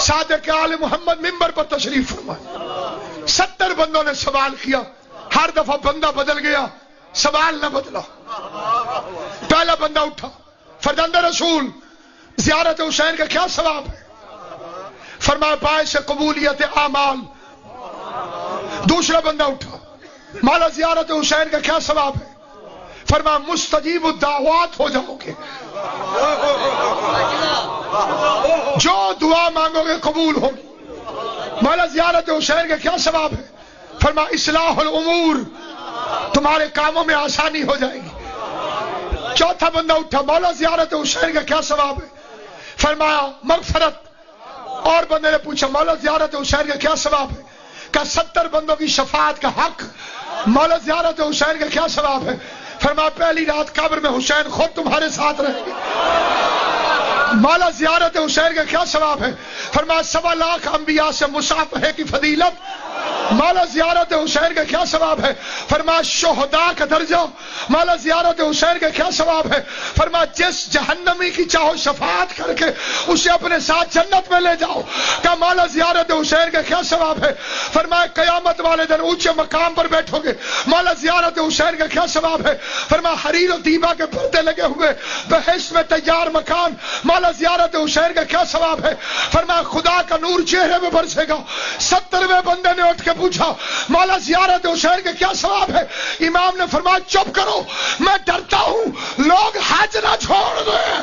صادق آل محمد منبر پر تشریف فرمائے. 70 بندوں نے سوال کیا، ہر دفعہ بندہ بدل گیا، سوال نہ بدلا. پہلا بندہ اٹھا، فرزند رسول زیارت حسین کا کیا ثواب ہے؟ فرمایا باعث قبولیت اعمال. دوسرا بندہ اٹھا، مولا زیارت حسین کا کیا ثواب ہے؟ فرمایا مستجیب الدعوات ہو جاؤ گے، جو دعا مانگو گے قبول ہوگی. مولا زیارت حسین کا کیا ثواب ہے؟ فرمایا اصلاح الامور، تمہارے کاموں میں آسانی ہو جائے گی. چوتھا بندہ اٹھا، مولا زیارت حسین کا کیا ثواب ہے؟ فرمایا مغفرت. اور بندے نے پوچھا مولا زیارت حسین کا کیا ثواب ہے؟ کہ 70 بندوں کی شفاعت کا حق. مولا زیارت حسین کا کیا ثواب ہے؟ فرمایا پہلی رات قبر میں حسین خود تمہارے ساتھ رہیں گے. مولا زیارت حسین کا کیا ثواب ہے؟ فرمایا 1.25 لاکھ انبیاء سے مصافحے کی فضیلت. مولا زیارت حسین کا کیا ثواب ہے؟ فرمایا شہداء کا درجہ. مولا زیارت حسین کا کیا ثواب ہے؟ فرمایا جس جہنمی کی چاہو شفاعت کر کے اسے اپنے ساتھ جنت میں لے جاؤ. کہ مولا زیارت حسین کا کیا ثواب ہے؟ فرمایا قیامت والے دن اونچے مقام پر بیٹھو گے. مولا زیارت حسین کا کیا ثواب ہے؟ فرمایا حریر و دیبا کے پردے لگے ہوئے بہشت میں تیار مکان. مولا زیارت حسین کا کیا ثواب ہے؟ فرمایا خدا کا نور چہرے میں برسے گا. 70ویں بندے نے اٹھ کے پوچھا مولا زیارت حسین کا کیا ثواب ہے؟ امام نے فرمایا چپ کرو، میں ڈرتا ہوں لوگ حج نہ چھوڑ دیں.